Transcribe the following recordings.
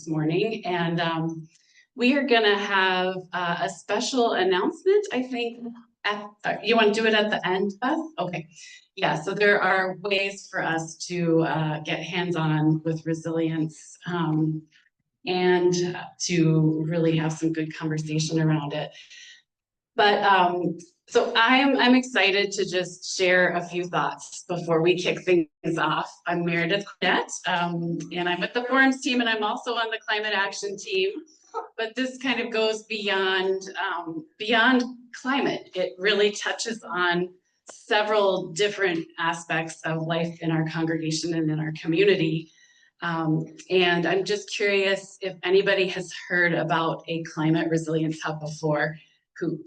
this morning, and we are going to have a special announcement, I think. You want to do it at the end, Beth? Okay. Yeah, so there are ways for us to get hands-on with resilience and to really have some good conversation around it. But so I'm excited to just share a few thoughts before we kick things off. I'm Meredith Cornett, and I'm with the Forums team, and I'm also on the Climate Action team. But this kind of goes beyond climate. It really touches on several different aspects of life in our congregation and in our community. And I'm just curious if anybody has heard about a climate resilience hub before,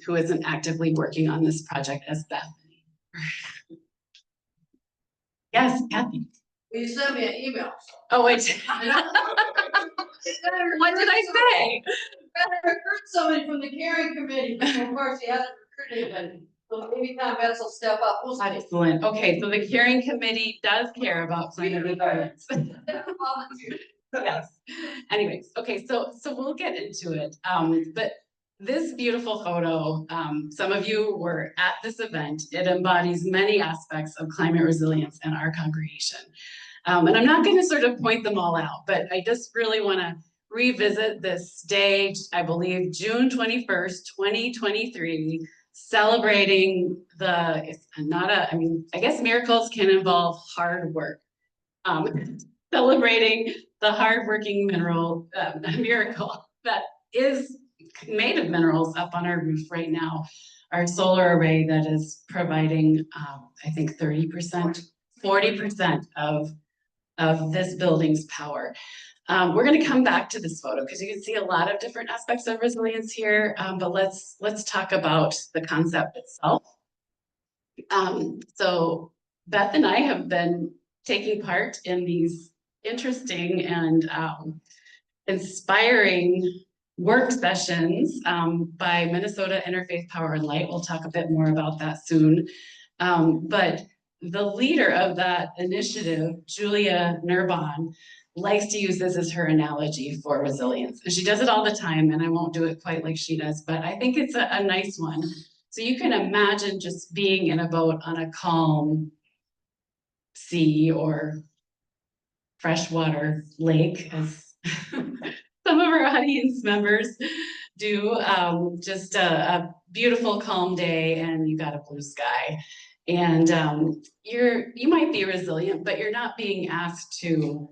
who isn't actively working on this project as Bethany. Yes, Kathy. Well, you sent me an email. Oh, wait. What did I say? I recruit somebody from the caring committee, but of course he hasn't recruited anybody. So maybe Tom Betts will step up. We'll see. Excellent. Okay, so the caring committee does care about climate resilience. Yes. Anyways, okay, so we'll get into it. But this beautiful photo, some of you were at this event. It embodies many aspects of climate resilience in our congregation. And I'm not going to sort of point them all out, but I just really want to revisit this day, I believe June 21st, 2023, celebrating I guess miracles can involve hard work. Celebrating the hardworking miracle that is made of minerals up on our roof right now. Our solar array that is providing, I think 30%, 40% of this building's power. We're going to come back to this photo because you can see a lot of different aspects of resilience here, but let's talk about the concept itself. So Beth and I have been taking part in these interesting and inspiring work sessions by Minnesota Interfaith Power and Light. We'll talk a bit more about that soon. But the leader of that initiative, Julia Nurbon, likes to use this as her analogy for resilience. And she does it all the time, and I won't do it quite like she does, but I think it's a nice one. So you can imagine just being in a boat on a calm sea or freshwater lake, as some of our audience members do. Just a beautiful, calm day, and you got a blue sky. And you might be resilient, but you're not being asked to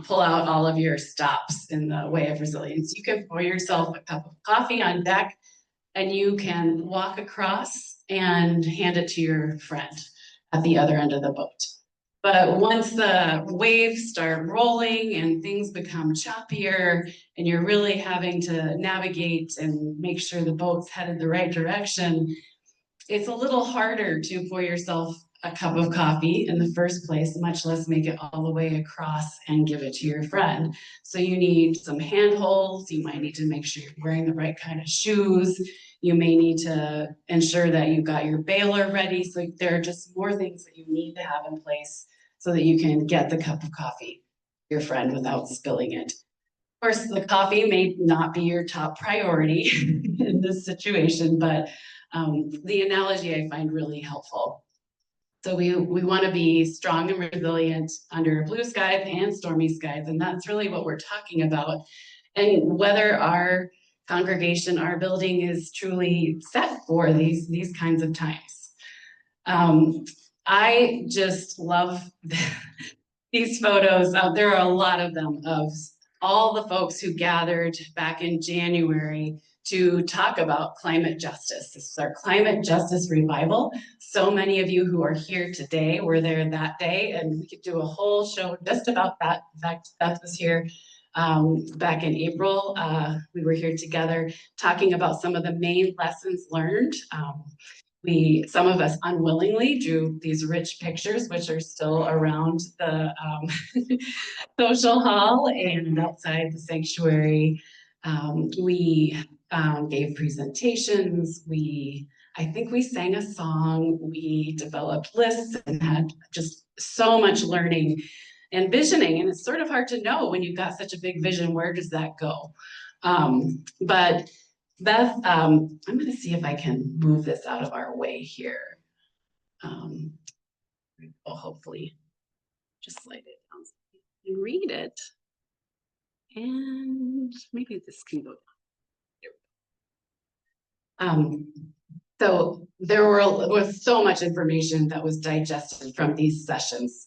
pull out all of your stops in the way of resilience. You can pour yourself a cup of coffee on deck, and you can walk across and hand it to your friend at the other end of the boat. But once the waves start rolling and things become choppier and you're really having to navigate and make sure the boat's headed the right direction, it's a little harder to pour yourself a cup of coffee in the first place, much less make it all the way across and give it to your friend. So you need some handholds. You might need to make sure you're wearing the right kind of shoes. You may need to ensure that you've got your baler ready. So there are just more things that you need to have in place so that you can get the cup of coffee to your friend without spilling it. Of course, the coffee may not be your top priority in this situation, but the analogy I find really helpful. So we want to be strong and resilient under blue skies and stormy skies, and that's really what we're talking about. And whether our congregation, our building is truly set for these kinds of times. I just love these photos. There are a lot of them of all the folks who gathered back in January to talk about climate justice. This is our climate justice revival. So many of you who are here today were there that day, and we could do a whole show just about that. In fact, Beth was here back in April. We were here together talking about some of the main lessons learned. Some of us unwillingly drew these rich pictures, which are still around the social hall and outside the sanctuary. We gave presentations. I think we sang a song. We developed lists and had just so much learning. visioning. And it's sort of hard to know when you've got such a big vision, where does that go? But Beth, I'm gonna see if I can move this out of our way here. I'll hopefully just slide it down so you can read it. And maybe this can go down. So there was so much information that was digested from these sessions,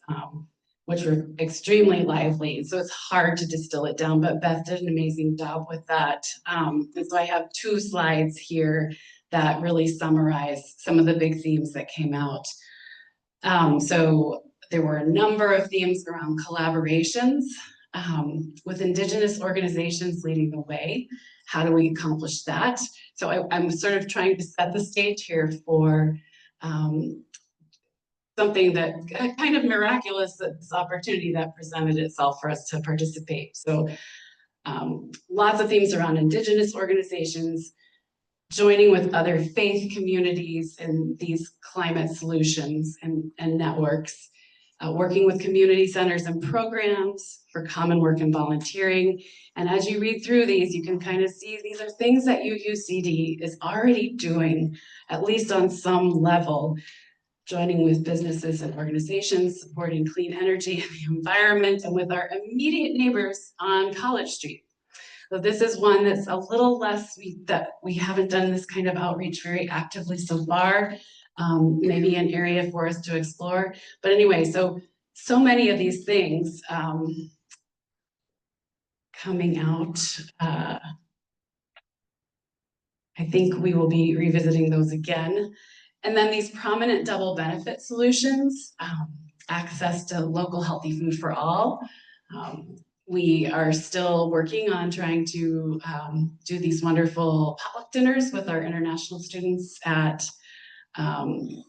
which were extremely lively. So it's hard to distill it down, but Beth did an amazing job with that. And so I have 2 slides here that really summarize some of the big themes that came out. So there were a number of themes around collaborations, with Indigenous organizations leading the way. How do we accomplish that? So I'm sort of trying to set the stage here for something that kind of miraculous, this opportunity that presented itself for us to participate. So lots of themes around Indigenous organizations, joining with other faith communities in these climate solutions and networks, working with community centers and programs for common work and volunteering. And as you read through these, you can kind of see these are things that UUCD is already doing, at least on some level, joining with businesses and organizations, supporting clean energy and the environment, and with our immediate neighbors on College Street. So this is one that's a little less, that we haven't done this kind of outreach very actively so far. Maybe an area for us to explore. But anyway, so many of these things coming out. I think we will be revisiting those again. And then these prominent double benefit solutions, access to local healthy food for all. We are still working on trying to do these wonderful potluck dinners with our international students at UMD.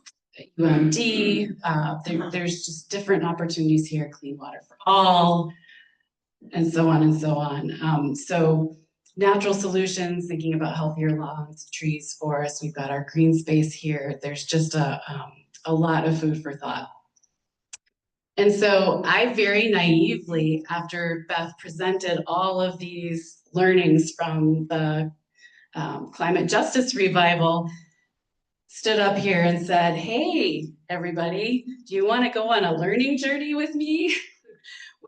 There's just different opportunities here, clean water for all, and so on and so on. So natural solutions, thinking about healthier lawns, trees, forests. We've got our green space here. There's just a lot of food for thought. And so I very naively, after Beth presented all of these learnings from the climate justice revival, stood up here and said, hey, everybody, do you want to go on a learning journey with me?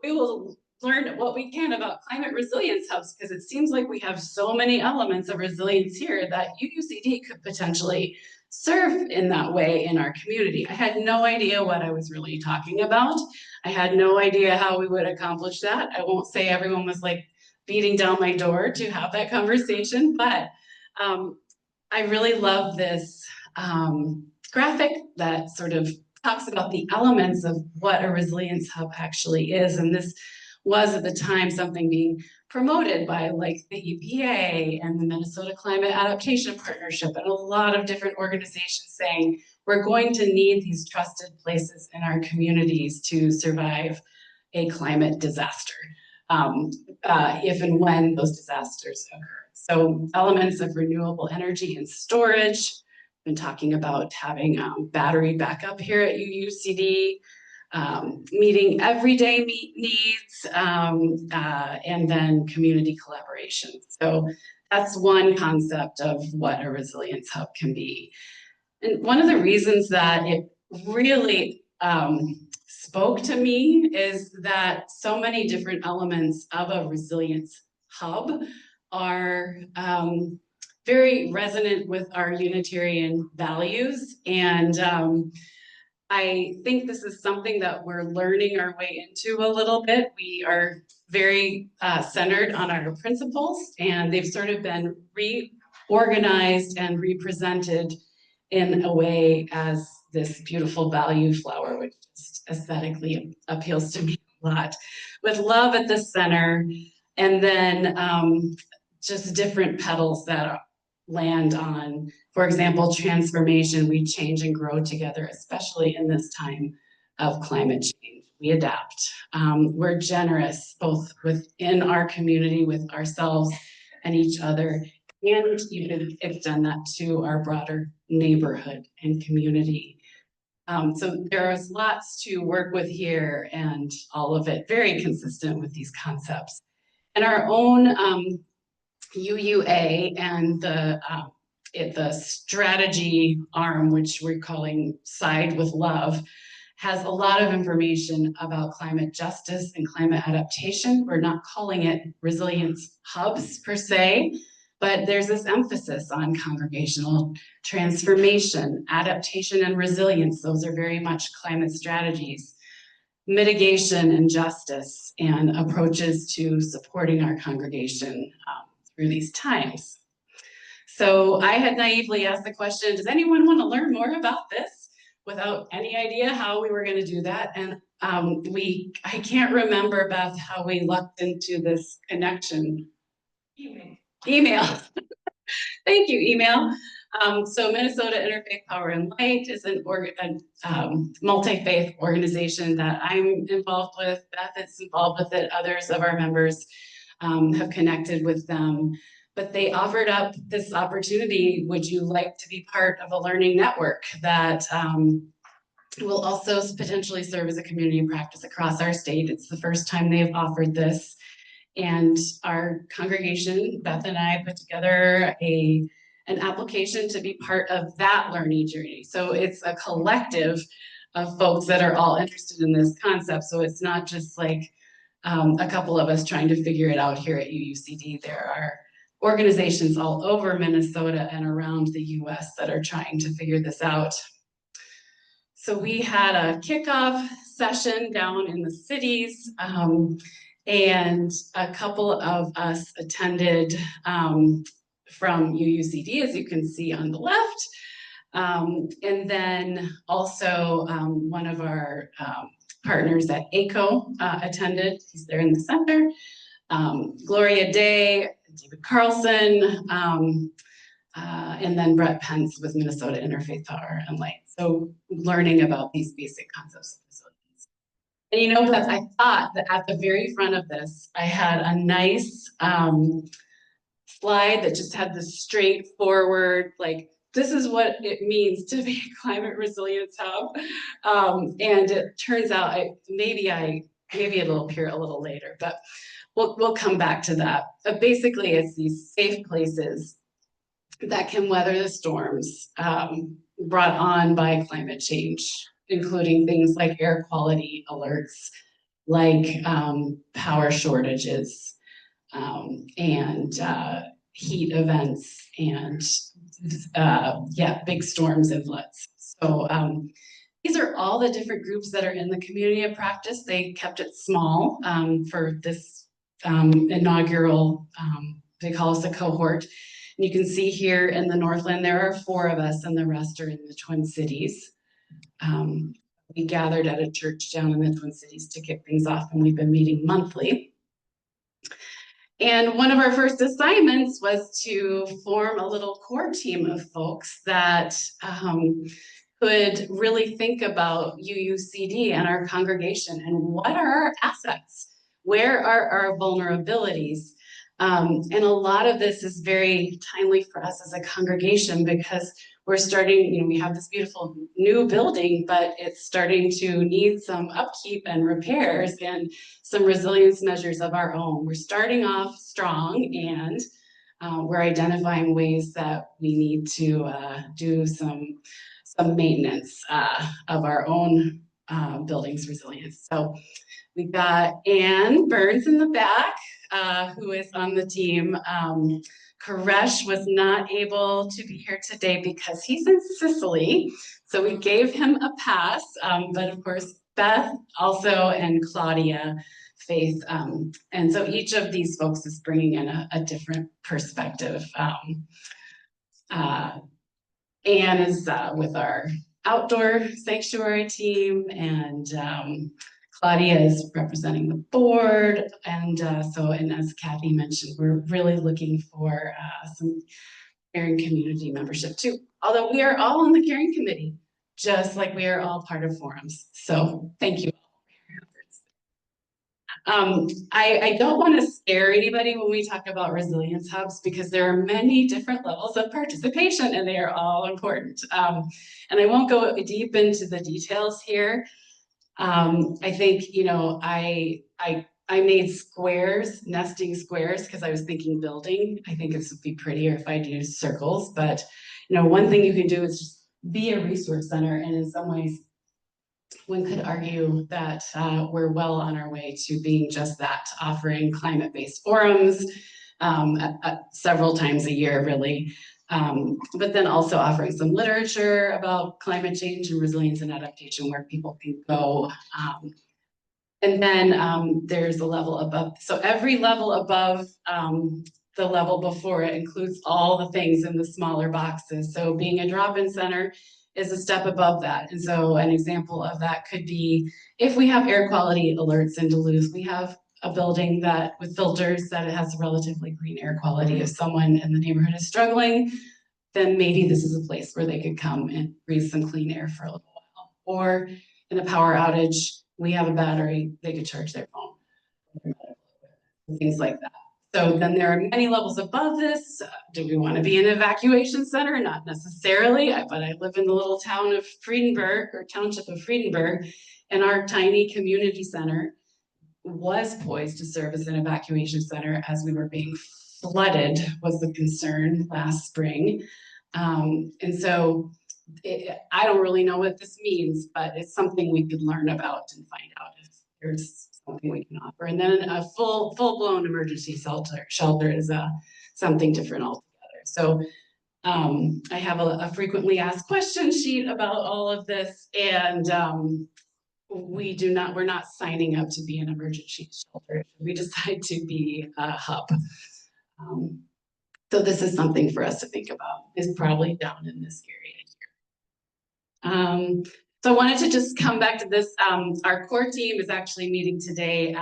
We will learn what we can about climate resilience hubs, because it seems like we have so many elements of resilience here that UUCD could potentially serve in that way in our community. I had no idea what I was really talking about. I had no idea how we would accomplish that. I won't say everyone was like beating down my door to have that conversation, but I really love this graphic that sort of talks about the elements of what a resilience hub actually is. And this was at the time something being promoted by like the EPA and the Minnesota Climate Adaptation Partnership and a lot of different organizations saying, we're going to need these trusted places in our communities to survive a climate disaster, if and when those disasters occur. So elements of renewable energy and storage, been talking about having battery backup here at UUCD, meeting everyday needs, and then community collaboration. So that's one concept of what a resilience hub can be. And one of the reasons that it really spoke to me is that so many different elements of a resilience hub are very resonant with our Unitarian values. And I think this is something that we're learning our way into a little bit. We are very centered on our principles, and they've sort of been reorganized and represented in a way as this beautiful value flower, which just aesthetically appeals to me a lot, with love at the center, and then just different petals that land on, for example, transformation. We change and grow together, especially in this time of climate change. We adapt. We're generous, both within our community, with ourselves and each other, and you can extend that to our broader neighborhood and community. So there's lots to work with here, and all of it very consistent with these concepts. And our own UUA and the strategy arm, which we're calling Side with Love, has a lot of information about climate justice and climate adaptation. We're not calling it resilience hubs per se, but there's this emphasis on congregational transformation, adaptation, and resilience. Those are very much climate strategies. Mitigation and justice, and approaches to supporting our congregation through these times. So I had naively asked the question, does anyone want to learn more about this? Without any idea how we were going to do that. And I can't remember, Beth, how we lucked into this connection. Email. Thank you, email. So Minnesota Interfaith Power and Light is a multi-faith organization that I'm involved with. Beth is involved with it. Others of our members have connected with them. But they offered up this opportunity. Would you like to be part of a learning network that will also potentially serve as a community practice across our state? It's the first time they've offered this. And our congregation, Beth and I, put together an application to be part of that learning journey. So it's a collective of folks that are all interested in this concept. So it's not just like a couple of us trying to figure it out here at UUCD. There are organizations all over Minnesota and around the US that are trying to figure this out. So we had a kickoff session down in the cities, and a couple of us attended from UUCD, as you can see on the left. And then also one of our partners at ACO attended. He's there in the center. Gloria Day, David Carlson, and then Brett Pence with Minnesota Interfaith Power and Light. So learning about these basic concepts of resilience. And you know, Beth, I thought that at the very front of this, I had a nice slide that just had this straightforward, like, this is what it means to be a climate resilience hub. And it turns out, maybe it'll appear a little later, but we'll come back to that. But basically, it's these safe places that can weather the storms brought on by climate change, including things like air quality alerts, like power shortages, and heat events, and big storms and floods. So these are all the different groups that are in the community of practice. They kept it small for this inaugural, they call us a cohort. And you can see here in the Northland, there are 4 of us, and the rest are in the Twin Cities. We gathered at a church down in the Twin Cities to kick things off, and we've been meeting monthly. And one of our first assignments was to form a little core team of folks that could really think about UUCD and our congregation, and what are our assets? Where are our vulnerabilities? And a lot of this is very timely for us as a congregation, because we're starting, we have this beautiful new building, but it's starting to need some upkeep and repairs and some resilience measures of our own. We're starting off strong, and we're identifying ways that we need to do some maintenance of our own building's resilience. So we've got Ann Burns in the back, who is on the team. Koresh was not able to be here today because he's in Sicily, so we gave him a pass, but of course Beth also, and Claudia, Faith, and so each of these folks is bringing in a different perspective. Anne is with our outdoor sanctuary team, and Claudia is representing the board, and and as Kathy mentioned, we're really looking for some caring community membership too. Although we are all on the caring committee, just like we are all part of forums. So thank you all for your efforts. I don't want to scare anybody when we talk about resilience hubs because there are many different levels of participation and they are all important. And I won't go deep into the details here. I think, you know, I made squares, nesting squares, because I was thinking building. I think this would be prettier if I'd use circles, but you know, one thing you can do is just be a resource center, and in some ways, one could argue that we're well on our way to being just that, offering climate-based forums several times a year, really. But then also offering some literature about climate change and resilience and adaptation where people can go. And then there's a level above. So every level above the level before it includes all the things in the smaller boxes. So being a drop-in center is a step above that. And so an example of that could be if we have air quality alerts in Duluth, we have a building that with filters that it has relatively green air quality. If someone in the neighborhood is struggling, then maybe this is a place where they could come and breathe some clean air for a little while. Or in a power outage, we have a battery, they could charge their phone, things like that. So then there are many levels above this. Do we want to be an evacuation center? Not necessarily, but I live in the little town of Friedenberg, or township of Friedenberg, and our tiny community center was poised to serve as an evacuation center as we were being flooded was the concern last spring. And so I don't really know what this means, but it's something we could learn about and find out if there's something we can offer. And then a full-blown emergency shelter is something different altogether. So I have a frequently asked question sheet about all of this, and we're not signing up to be an emergency shelter. We decide to be a hub. So this is something for us to think about, is probably down in this area here. So I wanted to just come back to this. Our core team is actually meeting today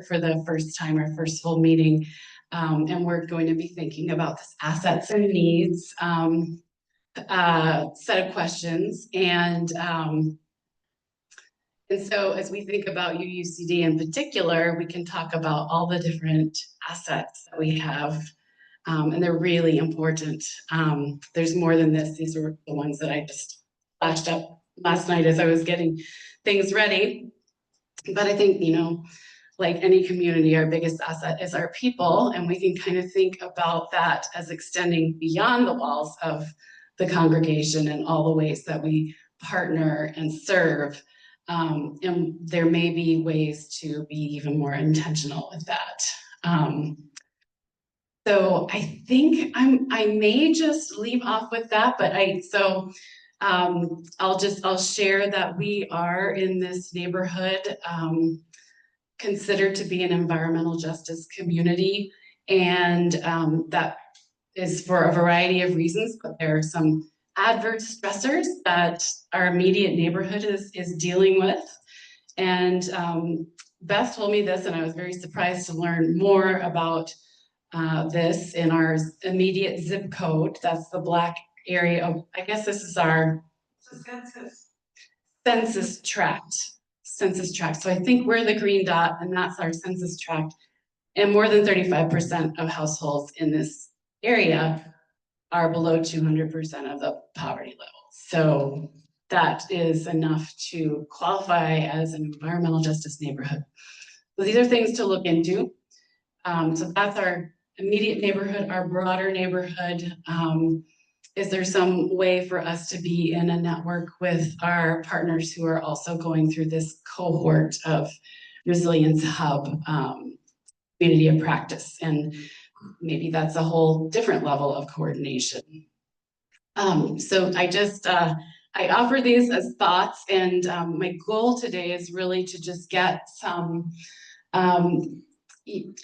for the first time, our first full meeting. And we're going to be thinking about this assets and needs set of questions. And so as we think about UUCD in particular, we can talk about all the different assets that we have. And they're really important. There's more than this. These are the ones that I just flashed up last night as I was getting things ready. But I think, you know, like any community, our biggest asset is our people, and we can kind of think about that as extending beyond the walls of the congregation and all the ways that we partner and serve. And there may be ways to be even more intentional with that. So I think I may just leave off with that, but I'll share that we are in this neighborhood considered to be an environmental justice community, and that is for a variety of reasons, but there are some adverse stressors that our immediate neighborhood is dealing with. And Beth told me this, and I was very surprised to learn more about this in our immediate zip code. That's the black area. I guess this is our census tract. So I think we're the green dot, and that's our census tract. And more than 35% of households in this area are below 200% of the poverty level. So that is enough to qualify as an environmental justice neighborhood. So these are things to look into. So that's our immediate neighborhood, our broader neighborhood. Is there some way for us to be in a network with our partners who are also going through this cohort of Resilience Hub community of practice? And maybe that's a whole different level of coordination. So I offer these as thoughts, and my goal today is really to just get some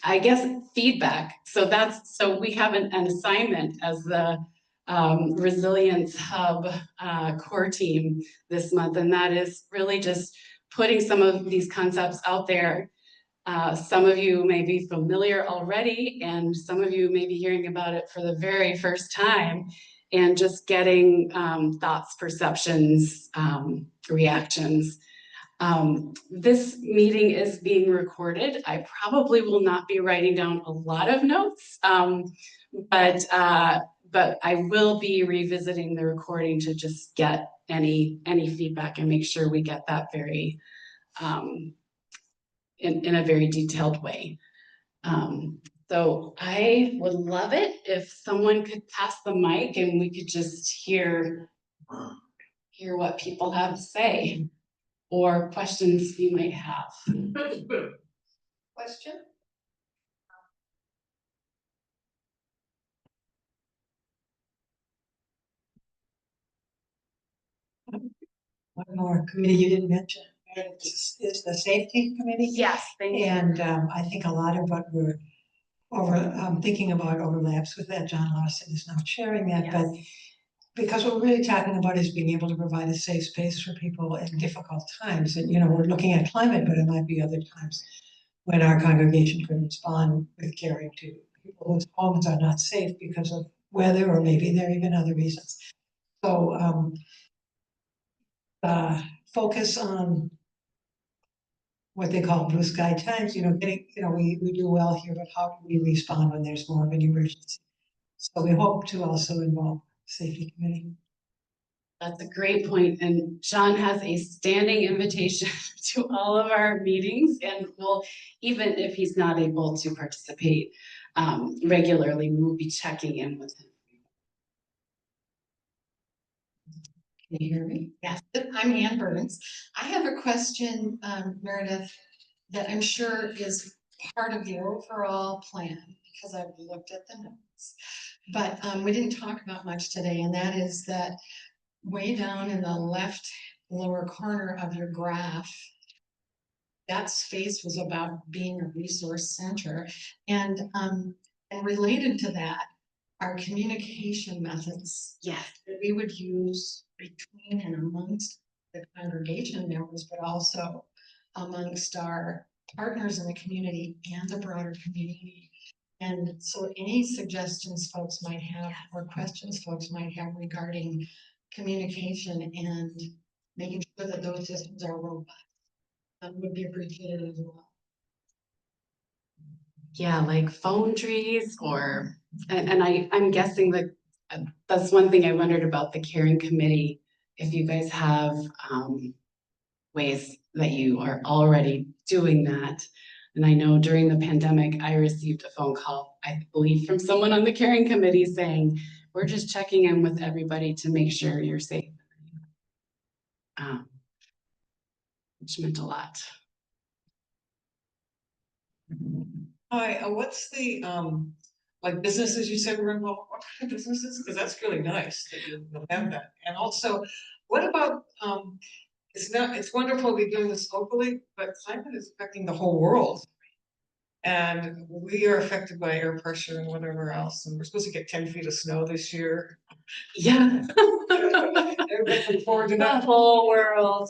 I guess feedback. So we have an assignment as the Resilience Hub core team this month, and that is really just putting some of these concepts out there. Some of you may be familiar already, and some of you may be hearing about it for the very first time, and just getting thoughts, perceptions, reactions. This meeting is being recorded. I probably will not be writing down a lot of notes, but I will be revisiting the recording to just get any feedback and make sure we get that very in a very detailed way. So I would love it if someone could pass the mic and we could just hear what people have to say or questions you might have. Question? One more committee you didn't mention is the safety committee. Yes, thank you. And I think a lot of what we're thinking about overlaps with that. John Larson is now chairing that, Yes. but because what we're really talking about is being able to provide a safe space for people in difficult times. And, we're looking at climate, but it might be other times when our congregation could respond with caring to people whose homes are not safe because of weather, or maybe there are even other reasons. So focus on what they call blue sky times, getting, we do well here, but how do we respond when there's more of an emergency? So we hope to also involve safety committee. That's a great point. And John has a standing invitation to all of our meetings, and will, even if he's not able to participate regularly, we will be checking in with him. Can you hear me? Yes. I'm Ann Burns. I have a question, Meredith, that I'm sure is part of the overall plan, because I've looked at the notes. But we didn't talk about much today, and that is that way down in the left lower corner of your graph, that space was about being a resource center. And related to that, our communication methods, Yes. that we would use between and amongst the congregation members, but also amongst our partners in the community and the broader community. And so any suggestions folks might have, or questions folks might have regarding communication and making sure that those systems are robust, would be appreciated as well. Yeah, like phone trees, or, and I'm guessing that that's one thing I wondered about the caring committee, if you guys have ways that you are already doing that. And I know during the pandemic, I received a phone call, I believe from someone on the caring committee, saying, we're just checking in with everybody to make sure you're safe. Which meant a lot. Hi, what's the, like businesses you said were involved, what kind of businesses? Because that's really nice that you have that. And also, what about, it's wonderful to be doing this locally, but climate is affecting the whole world. And we are affected by air pressure and whatever else, and we're supposed to get 10 feet of snow this year. Yeah. Everybody look forward to The that. whole world.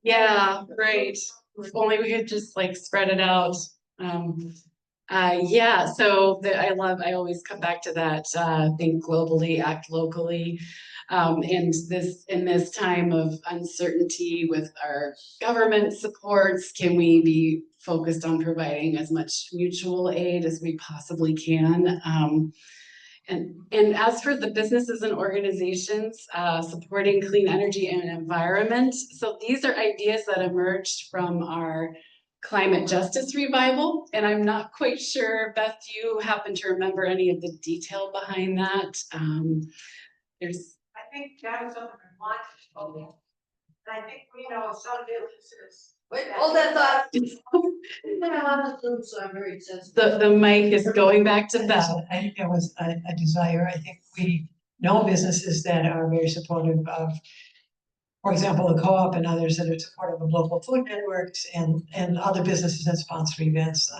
Yeah, right. If only we could just like spread it out. Yeah, so I always come back to that, think globally, act locally. And in this time of uncertainty with our government supports, can we be focused on providing as much mutual aid as we possibly can? And as for the businesses and organizations supporting clean energy and environment, so these are ideas that emerged from our climate justice revival, and I'm not quite sure, Beth, do you happen to remember any of the detail behind that? There's I think that was something we wanted. And I think we know some businesses. Wait, hold that thought. So I'm very sensitive. the mic is going back to Beth. I think there was a desire. I think we know businesses that are very supportive of, for example, the co-op and others that are supportive of local food networks and other businesses that sponsor events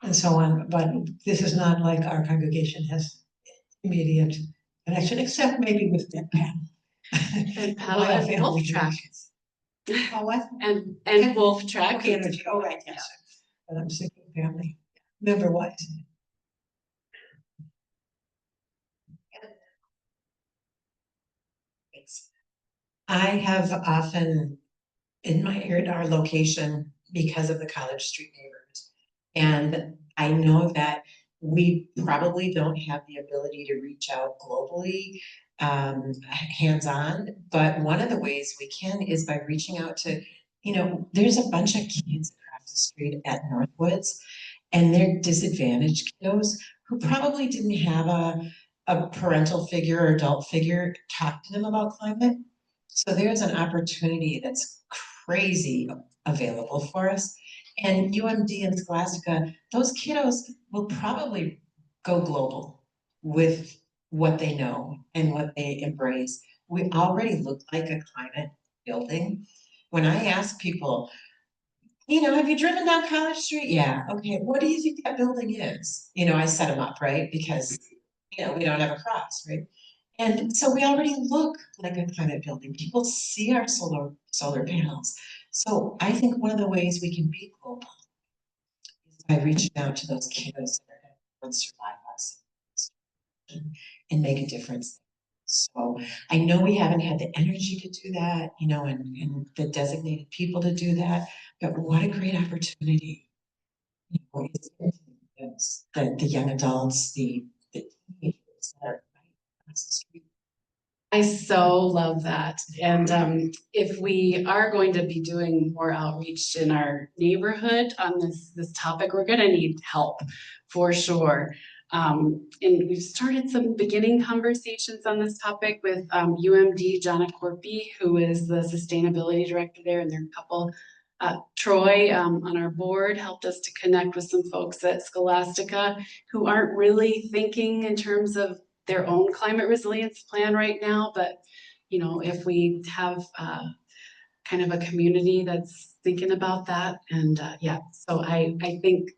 and so on. But this is not like our congregation has immediate connection, except maybe with NetPan. And Paddle and Wolf Track. Oh, what? And Wolf Track. Okay, energy. Oh, right, yes. But I'm thinking family member wise. I have often admired our location because of the College Street neighborhoods. And I know that we probably don't have the ability to reach out globally, hands-on, but one of the ways we can is by reaching out to, there's a bunch of kids across the street at Northwoods, and they're disadvantaged kiddos who probably didn't have a parental figure or adult figure talk to them about climate. So there's an opportunity that's crazy available for us. And UMD and Scholastica, those kiddos will probably go global with what they know and what they embrace. We already look like a climate building. When I ask people, have you driven down College Street? Yeah, okay, what do you think that building is? I set them up, right? Because, we don't have a cross, right? And so we already look like a climate building. People see our solar panels. So I think one of the ways we can be global is by reaching out to those kiddos that are going to survive us and make a difference. So I know we haven't had the energy to do that, and the designated people to do that, but what a great opportunity. It's the young adults, the teenagers that are right across the street. I so love that. And if we are going to be doing more outreach in our neighborhood on this topic, we're gonna need help for sure. And we've started some beginning conversations on this topic with UMD, Jonna Corpy, who is the sustainability director there, and there are a couple. Troy on our board helped us to connect with some folks at Scholastica who aren't really thinking in terms of their own climate resilience plan right now, but if we have kind of a community that's thinking about that, and yeah, so I think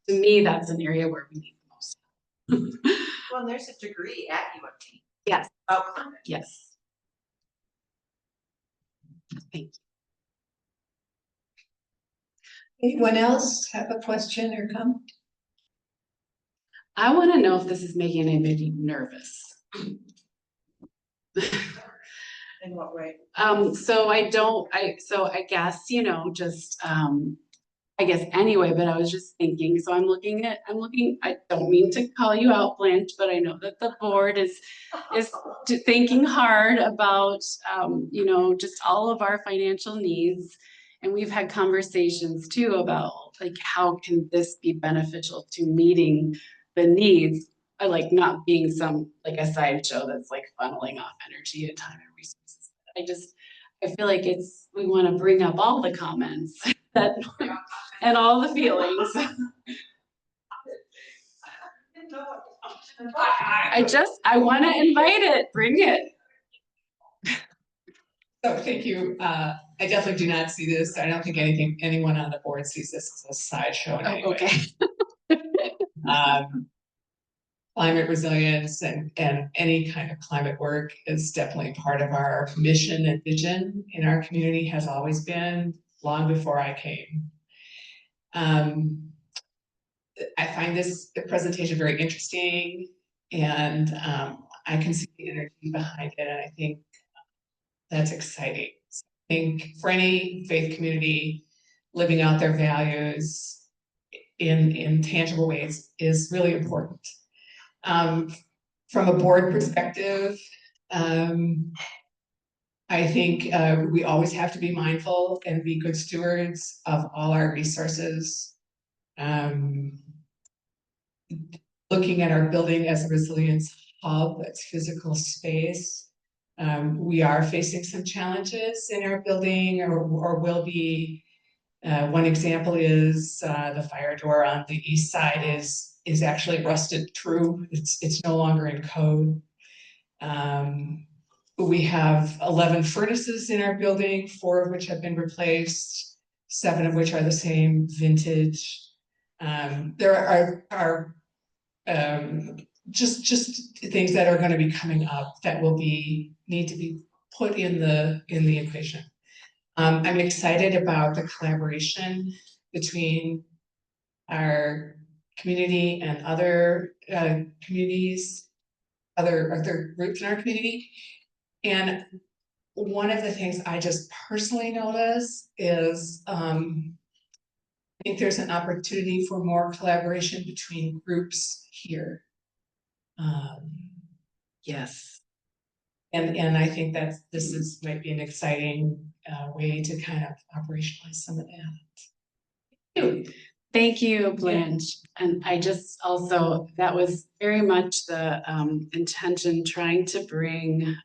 to me that's an area where we need the most. Well, there's a degree at UMT. Yes. Oh, Yes. Thank you. Anyone else have a question or comment? I want to know if this is making anybody nervous. in what way? So I guess, just, I guess anyway, but I was just thinking, so I'm looking, I don't mean to call you out, Blanche, but I know that the board is thinking hard about, just all of our financial needs. And we've had conversations too about like, how can this be beneficial to meeting the needs? I like not being some like a sideshow that's like funneling off energy and time and resources. I feel like we want to bring up all the comments that and all the feelings. I want to invite it, bring it. So thank you. I definitely do not see this. I don't think anyone on the board sees this as a sideshow in any way. Okay. Climate resilience and any kind of climate work is definitely part of our mission and vision in our community, has always been long before I came. I find this presentation very interesting, and I can see the energy behind it, and I think that's exciting. So I think for any faith community, living out their values in tangible ways is really important. From a board perspective, I think we always have to be mindful and be good stewards of all our resources. Looking at our building as a resilience hub, that's physical space. We are facing some challenges in our building, or will be. One example is the fire door on the east side is actually rusted through. It's no longer in code. We have 11 furnaces in our building, 4 of which have been replaced, 7 of which are the same vintage. There are just things that are going to be coming up that will need to be put in the equation. I'm excited about the collaboration between our community and other communities, other groups in our community. And one of the things I just personally notice is, I think there's an opportunity for more collaboration between groups here. Yes. And I think this might be an exciting way to kind of operationalize some of that. Thank you, Blanche. And I just also, that was very much the intention, trying to bring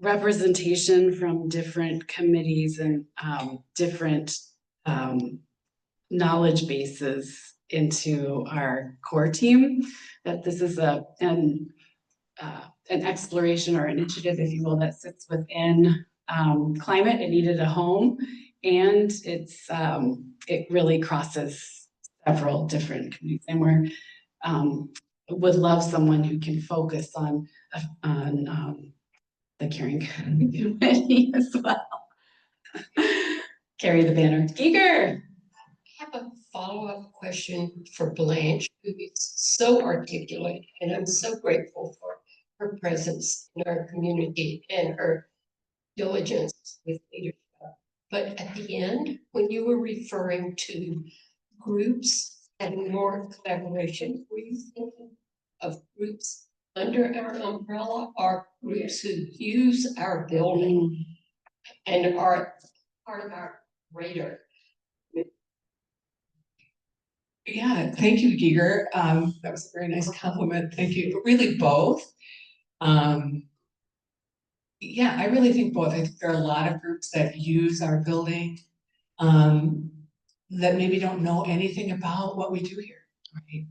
representation from different committees and different knowledge bases into our core team. That this is an exploration or initiative, if you will, that sits within climate. It needed a home, and it really crosses several different communities. And we're would love someone who can focus on the caring committee as well. Carry the banner. Giger. I have a follow-up question for Blanche, who is so articulate, and I'm so grateful for her presence in our community and her diligence with leadership. But at the end, when you were referring to groups and more collaboration, were you thinking of groups under our umbrella or groups who use our building and are part of our radar? Yeah, thank you, Giger. That was a very nice compliment. Thank you. But really both. Yeah, I really think both. I think there are a lot of groups that use our building that maybe don't know anything about what we do here, right?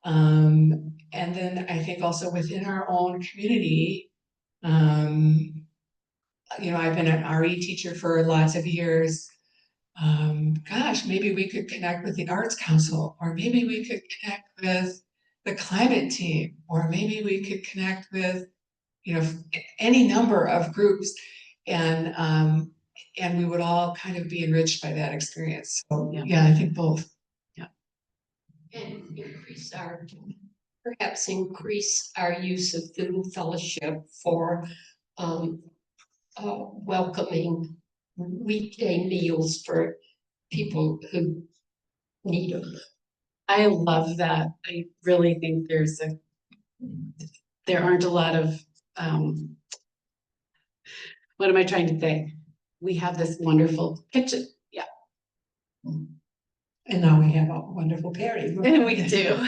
And then I think also within our own community, you know, I've been an RE teacher for lots of years. Gosh, maybe we could connect with the Arts Council, or maybe we could connect with the climate team, or maybe we could connect with, you know, any number of groups, and we would all kind of be enriched by that experience. So yeah, I think both. Yeah. And perhaps increase our use of food and fellowship for welcoming weekday meals for people who need them. I love that. I really think there aren't a lot of, what am I trying to say? We have this wonderful kitchen. Yeah. And now we have a wonderful party. We do.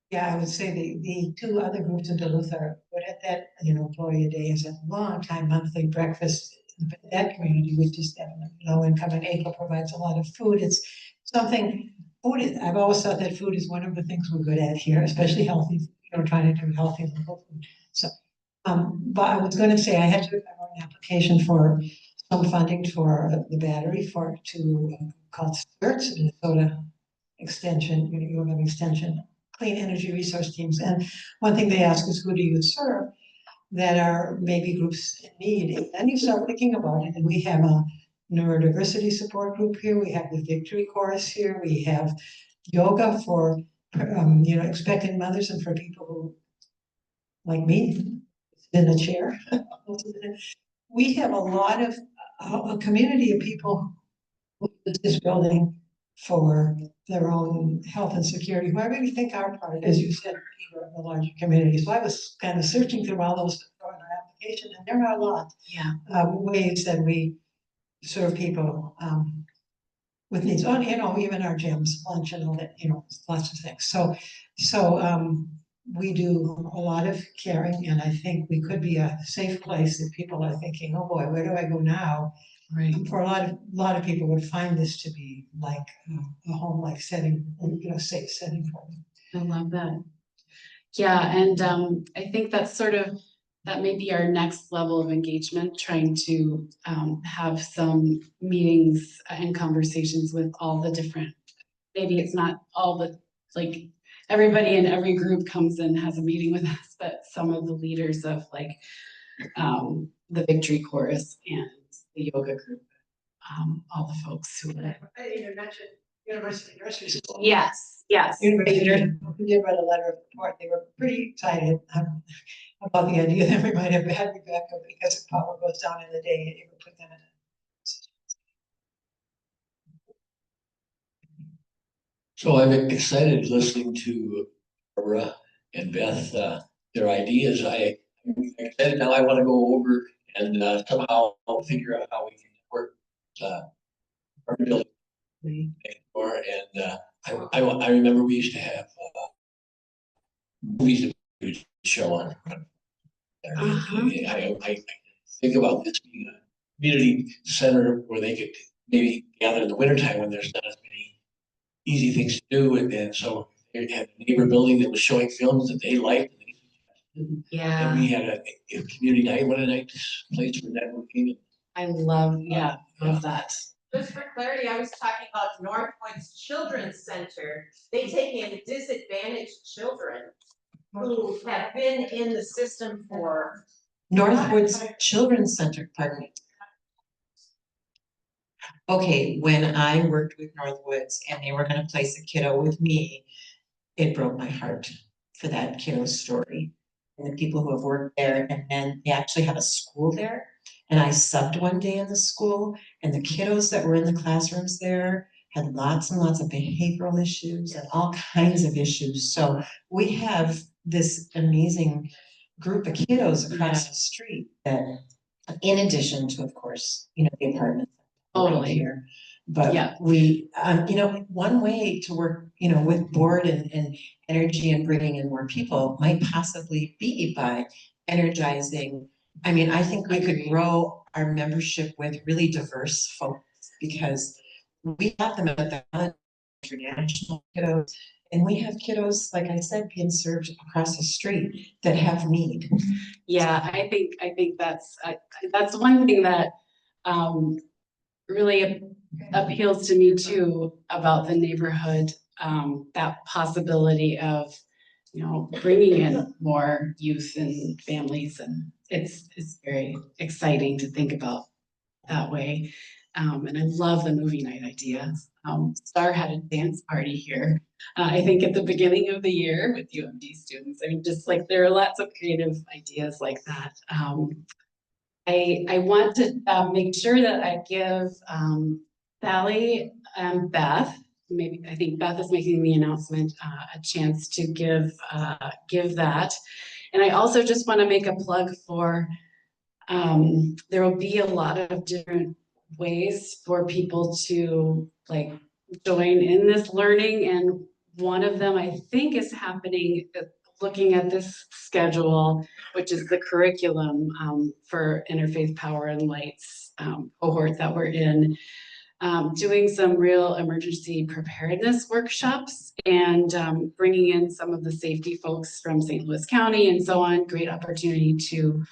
Yeah, I would say the two other groups in Duluth are good at that. You know, Employee Day is a long time monthly breakfast in that community, which is definitely low income, and April provides a lot of food. It's something, I've always thought that food is one of the things we're good at here, especially healthy, you know, trying to do healthy local food. So, but I was gonna say, I wrote an application for some funding for the battery called STIRTS, Minnesota Extension, U of M Extension, Clean Energy Resource Teams. And one thing they ask is, who do you serve that are maybe groups in need? And then you start thinking about it, and we have a neurodiversity support group here, we have the Victory Chorus here, we have yoga for you know, expectant mothers and for people who, like me, in a chair. We have a lot of a community of people who use this building for their own health and security, who I really think are part, as you said, Peter, of the larger community. So I was kind of searching through all those for our application, and there are a lot ways that we serve people with needs. Oh, you know, even our gyms, lunch and all that, you know, lots of things. So we do a lot of caring, and I think we could be a safe place if people are thinking, oh boy, where do I go now? Right. For a lot of people would find this to be like a home-like setting, you know, safe setting for them. I love that. Yeah, and I think that's that may be our next level of engagement, trying to have some meetings and conversations with all the different, maybe it's not all the, like, everybody in every group comes and has a meeting with us, but some of the leaders of like the Victory Chorus and the yoga group, all the folks who are. You mentioned University Nursery School. Yes. University, we did write a letter of support. They were pretty excited. about the idea that we might have battery backup because if power goes down in the day, it would put them in a. So I'm excited listening to Barbara and Beth, their ideas. I'm excited now. I want to go over and somehow figure out how we can work our building more. And I remember we used to have movies that we would show on. I think about this being a community center where they could maybe gather in the wintertime when there's not as many easy things to do. And so they had a neighbor building that was showing films that they liked. And Yeah, we had a community night, one night place for networking. I love, yeah, love that. Just for clarity, I was talking about Northwoods Children's Center. They take in disadvantaged children who have been in the system for. Northwoods Children's Center, pardon me. Okay, when I worked with Northwoods and they were gonna place a kiddo with me, it broke my heart for that kiddo's story. And the people who have worked there, and then they actually have a school there. And I subbed one day in the school, and the kiddos that were in the classrooms there had lots and lots of behavioral issues and all kinds of issues. So we have this amazing group of kiddos across the street that, in addition to, of course, you know, the apartment. Totally. Here. But Yeah. we, you know, one way to work, you know, with board and energy and bringing in more people might possibly be by energizing. I mean, I think we could grow our membership with really diverse folks because we have them at the international kiddos. And we have kiddos, like I said, being served across the street that have need. Yeah, I think that's one thing that really appeals to me too about the neighborhood. That possibility of, you know, bringing in more youth and families, and it's very exciting to think about that way. And I love the movie night idea. Star had a dance party here, I think at the beginning of the year with UMD students. I mean, just like there are lots of creative ideas like that. I want to make sure that I give Sally and Beth, maybe I think Beth is making the announcement, a chance to give that. And I also just want to make a plug for, there will be a lot of different ways for people to like join in this learning. And one of them I think is happening, looking at this schedule, which is the curriculum for Interfaith Power and Lights cohort that we're in, doing some real emergency preparedness workshops and bringing in some of the safety folks from St. Louis County and so on. Great opportunity to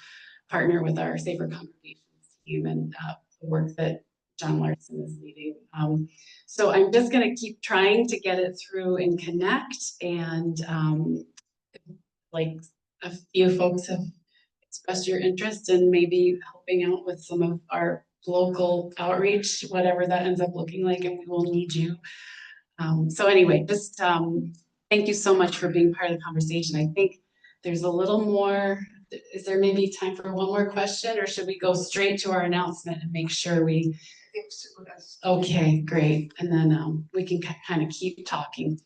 partner with our Safer Congregations team and the work that John Larson is leading. So I'm just going to keep trying to get it through and connect, and like a few folks have expressed your interest in maybe helping out with some of our local outreach, whatever that ends up looking like, and we will need you. So anyway, just thank you so much for being part of the conversation. I think there's a little more. Is there maybe time for one more question, or should we go straight to our announcement and make sure we? Okay, great. And then we can kind of keep talking.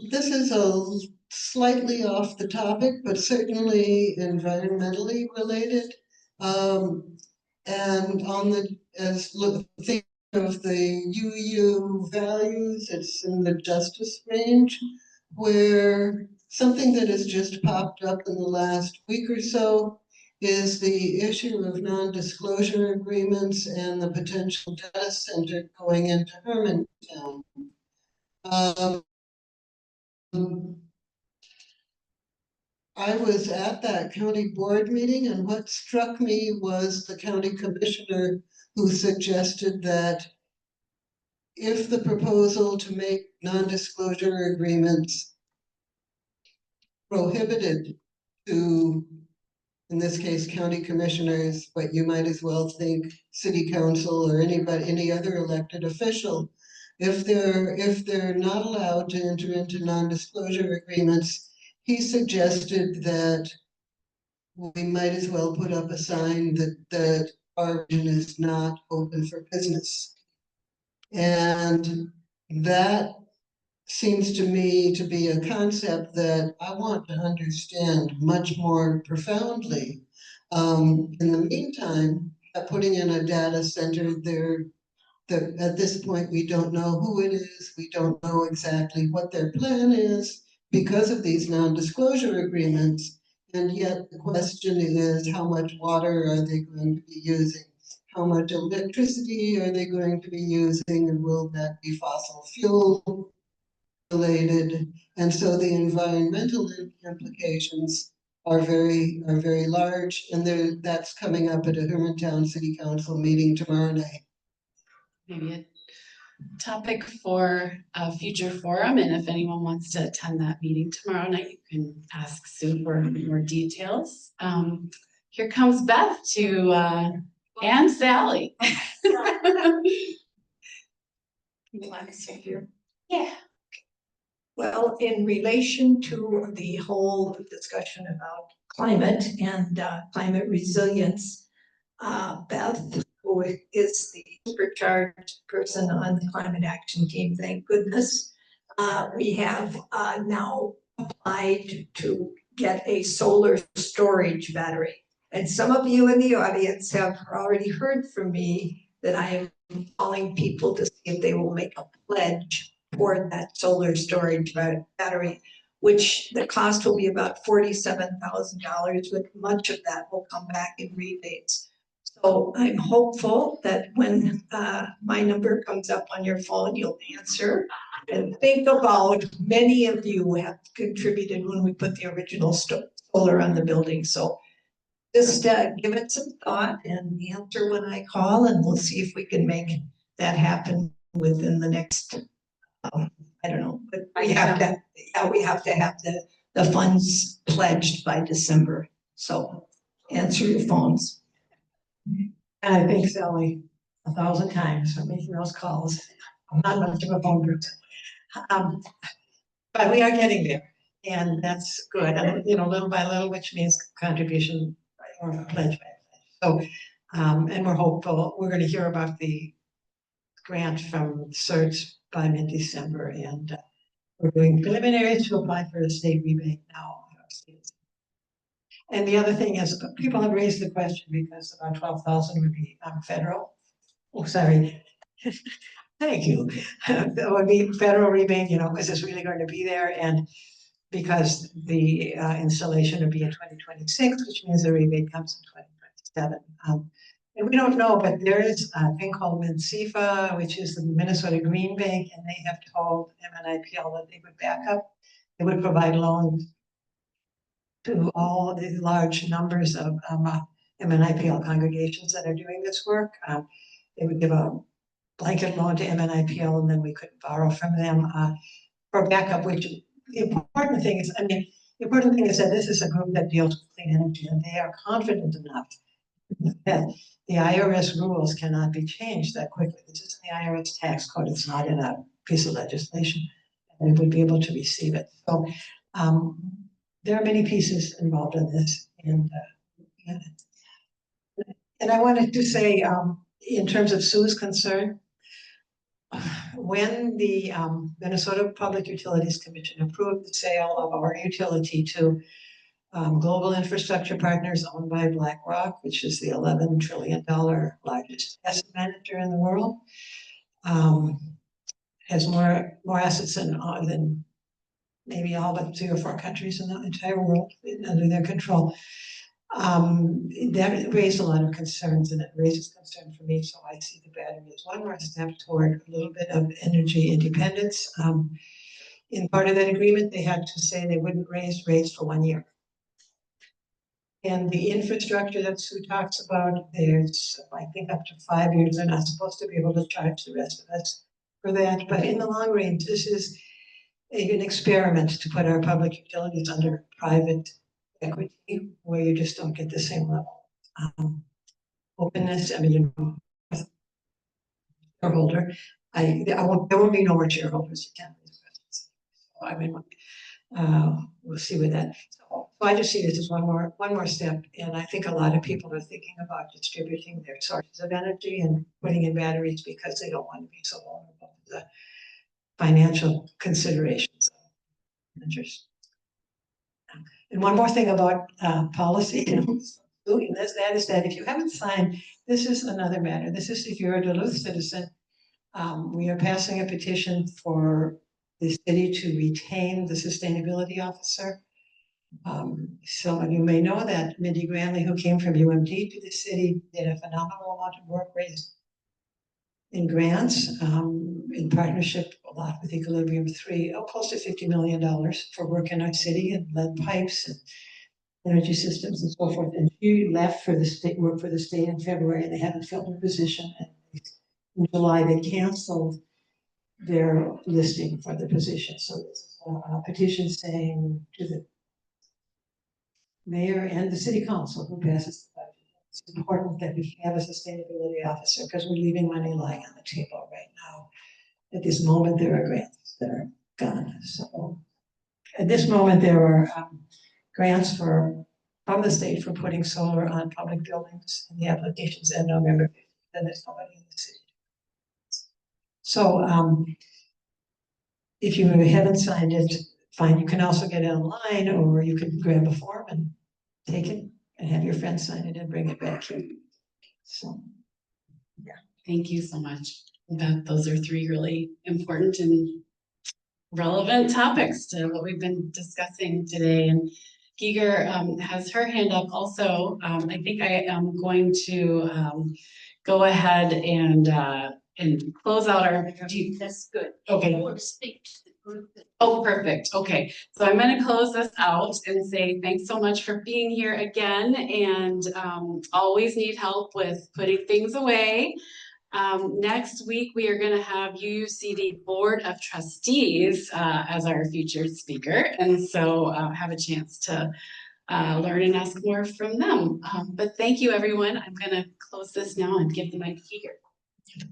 This is a slightly off the topic, but certainly environmentally related. And on the, think of the UU values, it's in the justice range, where something that has just popped up in the last week or so is the issue of non-disclosure agreements and the potential data center going into Hermantown. I was at that county board meeting, and what struck me was the county commissioner who suggested that if the proposal to make non-disclosure agreements prohibited to, in this case, county commissioners, but you might as well think city council or anybody, any other elected official, if they're not allowed to enter into non-disclosure agreements, he suggested that we might as well put up a sign that our region is not open for business. And that seems to me to be a concept that I want to understand much more profoundly. In the meantime, putting in a data center there, that at this point, we don't know who it is, we don't know exactly what their plan is because of these non-disclosure agreements. And yet the question is, how much water are they going to be using? How much electricity are they going to be using, and will that be fossil fuel related? And so the environmental implications are very large, and that's coming up at a Hermantown City Council meeting tomorrow night. Maybe a topic for a future forum, and if anyone wants to attend that meeting tomorrow night, you can ask Sue for more details. Here comes Beth to and Sally. Yeah. Well, in relation to the whole discussion about climate and climate resilience, Beth, who is the supercharged person on the climate action team, thank goodness, we have now applied to get a solar storage battery. And some of you in the audience have already heard from me that I am calling people to see if they will make a pledge for that solar storage battery, which the cost will be about $47,000, but much of that will come back in rebates. So I'm hopeful that when my number comes up on your phone, you'll answer. And think about, many of you have contributed when we put the original solar on the building. So just give it some thought and answer when I call, and we'll see if we can make that happen within the next, I don't know, but we have to have the funds pledged by December. So answer your phones. And I thank Sally 1,000 times for making those calls. I'm not much of a phone person. But we are getting there, and that's good. And, you know, little by little, which means contribution or pledge by pledge. So, and we're hopeful, we're gonna hear about the grant from CERT by mid-December, and we're doing preliminaries to apply for a state rebate now. And the other thing is, people have raised the question because about 12,000 would be federal. Oh, sorry. Thank you. That would be federal rebate, you know, is this really going to be there? And because the installation would be in 2026, which means the rebate comes in 2027. And we don't know, but there is a thing called MNCFA, which is the Minnesota Green Bank, and they have told MNIPL that they would back up. They would provide loans to all the large numbers of MNIPL congregations that are doing this work. They would give a blanket loan to MNIPL, and then we could borrow from them for backup, which the important thing is, the important thing is that this is a group that deals with clean energy, and they are confident enough that the IRS rules cannot be changed that quickly. This is in the IRS tax code, it's not in a piece of legislation, and we would be able to receive it. So there are many pieces involved in this, and I wanted to say, in terms of Sue's concern, when the Minnesota Public Utilities Commission approved the sale of our utility to Global Infrastructure Partners owned by BlackRock, which is the $11 trillion largest asset manager in the world, has more assets than maybe all but 3 or 4 countries in the entire world under their control. That raised a lot of concerns, and it raises concern for me. So I see the battery as one more step toward a little bit of energy independence. In part of that agreement, they had to say they wouldn't raise rates for 1 year. And the infrastructure that Sue talks about, there's, I think, up to 5 years. They're not supposed to be able to charge the rest of us for that. But in the long range, this is an experiment to put our public utilities under private equity, where you just don't get the same level openness. Shareholder. There won't be no more shareholders. You can't raise questions. So, We'll see with that. So I just see this as one more step, and I think a lot of people are thinking about distributing their sources of energy and putting in batteries because they don't want to be so vulnerable to the financial considerations of interest. And one more thing about policy, doing this, that is that if you haven't signed, this is another matter. This is if you're a Duluth citizen, we are passing a petition for the city to retain the sustainability officer. Some of you may know that Mindy Granley, who came from UMD to the city, did a phenomenal amount of work raised in grants, in partnership a lot with Equilibrium 3, close to $50 million for work in our city and lead pipes and energy systems and so forth. And she left for the state, work for the state in February, and they haven't filled her position. And in July, they canceled their listing for the position. So there's a petition saying to the mayor and the city council who passes the budget, it's important that we have a sustainability officer because we're leaving money lying on the table right now. At this moment, there are grants that are gone. So at this moment, there are grants from the state for putting solar on public buildings, and the applications end November 5th. Then there's nobody in the city. So if you haven't signed it, fine. You can also get it online, or you can grab a form and take it and have your friend sign it and bring it back here. So, yeah. Thank you so much. Those are three really important and relevant topics to what we've been discussing today. And Giger has her hand up also. I think I am going to go ahead and close out our. That's good. Okay. I want to speak to the group. Oh, perfect. Okay. So I'm going to close this out and say thanks so much for being here again, and always need help with putting things away. Next week, we are going to have UUCD Board of Trustees as our featured speaker, and so have a chance to learn and ask more from them. But thank you, everyone. I'm going to close this now and give the mic to Giger.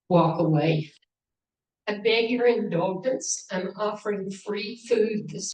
Walk away. I beg your indulgence. I'm offering free food this